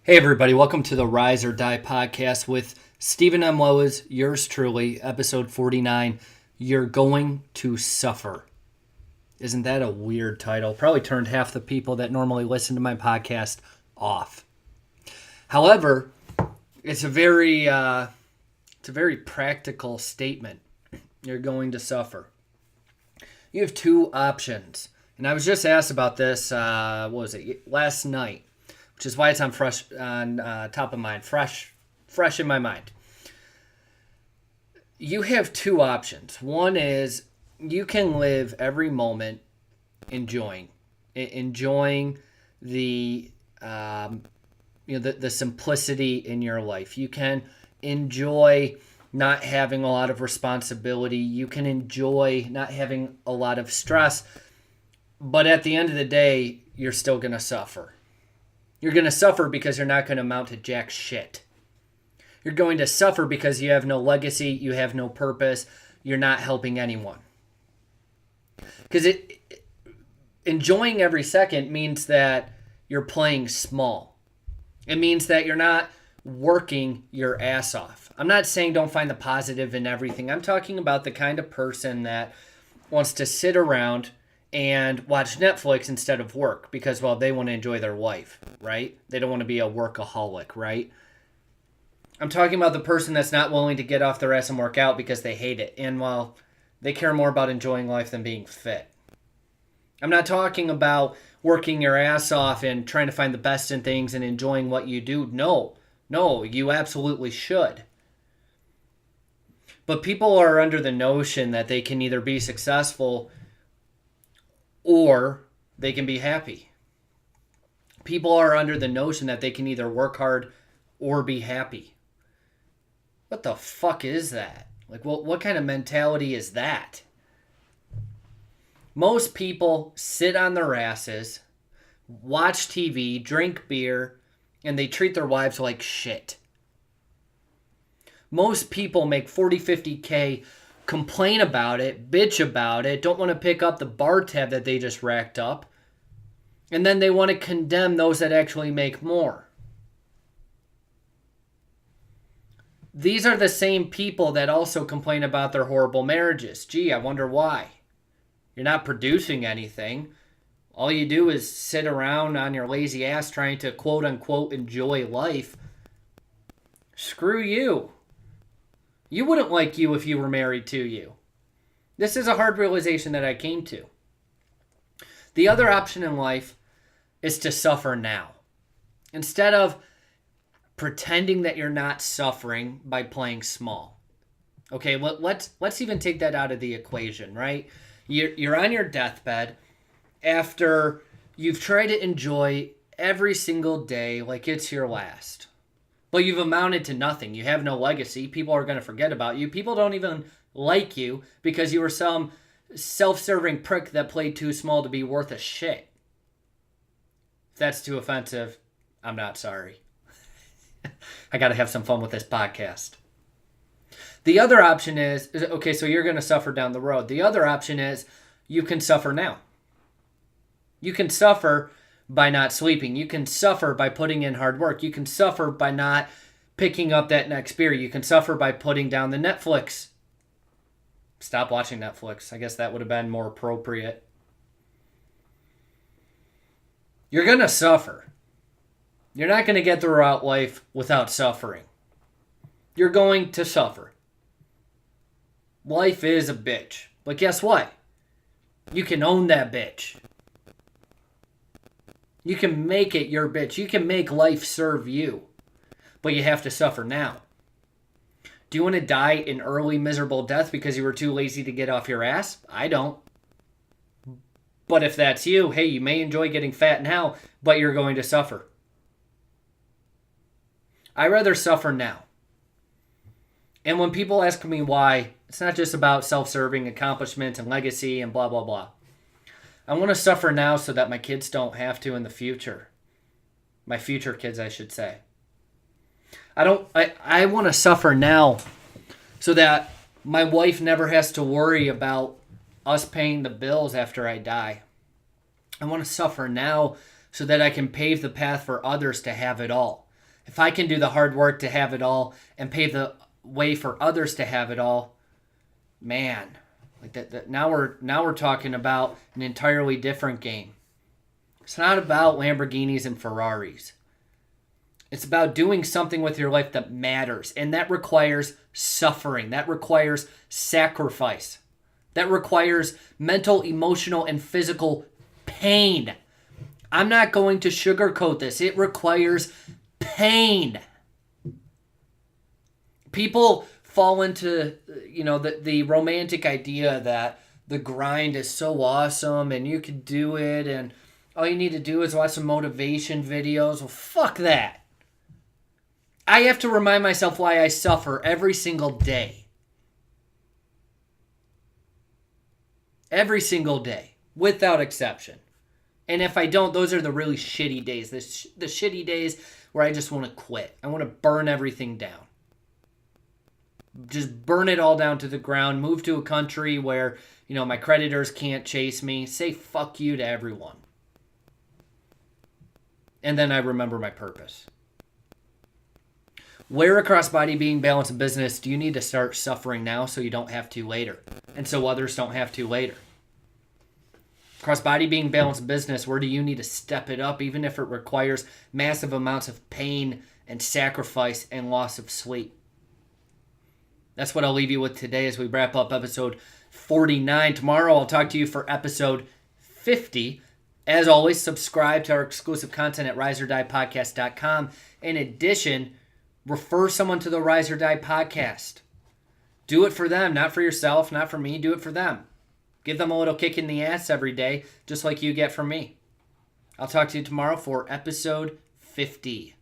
Hey everybody, welcome to the Rise or Die podcast with Stephen M. Lowisz, yours truly, episode 49, You're Going to Suffer. Isn't that a weird title? Probably turned half the people that normally listen to my podcast off. However, it's a very practical statement. You're going to suffer. You have two options. And I was just asked about this, last night. Which is why it's on top of mind, fresh in my mind. You have two options. One is you can live every moment enjoying the the simplicity in your life. You can enjoy not having a lot of responsibility. You can enjoy not having a lot of stress. But at the end of the day, you're still going to suffer. You're going to suffer because you're not going to amount to jack shit. You're going to suffer because you have no legacy, you have no purpose, you're not helping anyone. Because enjoying every second means that you're playing small. It means that you're not working your ass off. I'm not saying don't find the positive in everything. I'm talking about the kind of person that wants to sit around and watch Netflix instead of work because, well, they want to enjoy their life, right? They don't want to be a workaholic, right? I'm talking about the person that's not willing to get off their ass and work out because they hate it. And, well, they care more about enjoying life than being fit. I'm not talking about working your ass off and trying to find the best in things and enjoying what you do. No, you absolutely should. But people are under the notion that they can either be successful or they can be happy. People are under the notion that they can either work hard or be happy. What the fuck is that? Like, what kind of mentality is that? Most people sit on their asses, watch TV, drink beer, and they treat their wives like shit. Most people make 40, 50K, complain about it, bitch about it, don't want to pick up the bar tab that they just racked up, and then they want to condemn those that actually make more. These are the same people that also complain about their horrible marriages. Gee, I wonder why. You're not producing anything. All you do is sit around on your lazy ass trying to quote-unquote enjoy life. Screw you. You wouldn't like you if you were married to you. This is a hard realization that I came to. The other option in life is to suffer now. Instead of pretending that you're not suffering by playing small. Okay, let's even take that out of the equation, right? You're on your deathbed after you've tried to enjoy every single day like it's your last. But you've amounted to nothing. You have no legacy. People are going to forget about you. People don't even like you because you were some self-serving prick that played too small to be worth a shit. If that's too offensive, I'm not sorry. I got to have some fun with this podcast. The other option is, okay, so you're going to suffer down the road. The other option is you can suffer now. You can suffer by not sleeping. You can suffer by putting in hard work. You can suffer by not picking up that next beer. You can suffer by putting down the Netflix. Stop watching Netflix. I guess that would have been more appropriate. You're going to suffer. You're not going to get throughout life without suffering. You're going to suffer. Life is a bitch. But guess what? You can own that bitch. You can make it your bitch. You can make life serve you. But you have to suffer now. Do you want to die an early, miserable death because you were too lazy to get off your ass? I don't. But if that's you, hey, you may enjoy getting fat now, but you're going to suffer. I'd rather suffer now. And when people ask me why, it's not just about self-serving accomplishment and legacy and blah, blah, blah. I want to suffer now so that my kids don't have to in the future. My future kids, I should say. I want to suffer now so that my wife never has to worry about us paying the bills after I die. I want to suffer now so that I can pave the path for others to have it all. If I can do the hard work to have it all and pave the way for others to have it all, man, like that now we're talking about an entirely different game. It's not about Lamborghinis and Ferraris. It's about doing something with your life that matters, and that requires suffering. That requires sacrifice. That requires mental, emotional, and physical pain. I'm not going to sugarcoat this. It requires pain. People fall into, the romantic idea that the grind is so awesome and you can do it and all you need to do is watch some motivation videos. Well, fuck that. I have to remind myself why I suffer every single day. Every single day, without exception. And if I don't, those are the really shitty days. The shitty days where I just want to quit. I want to burn everything down. Just burn it all down to the ground. Move to a country where, my creditors can't chase me. Say fuck you to everyone. And then I remember my purpose. Where across body, being, balance, and business do you need to start suffering now so you don't have to later? And so others don't have to later? Across body, being, balance, and business, where do you need to step it up even if it requires massive amounts of pain and sacrifice and loss of sleep? That's what I'll leave you with today as we wrap up episode 49. Tomorrow I'll talk to you for episode 50. As always, subscribe to our exclusive content at riseordiepodcast.com. In addition, refer someone to the Rise or Die podcast. Do it for them, not for yourself, not for me. Do it for them. Give them a little kick in the ass every day, just like you get from me. I'll talk to you tomorrow for episode 50.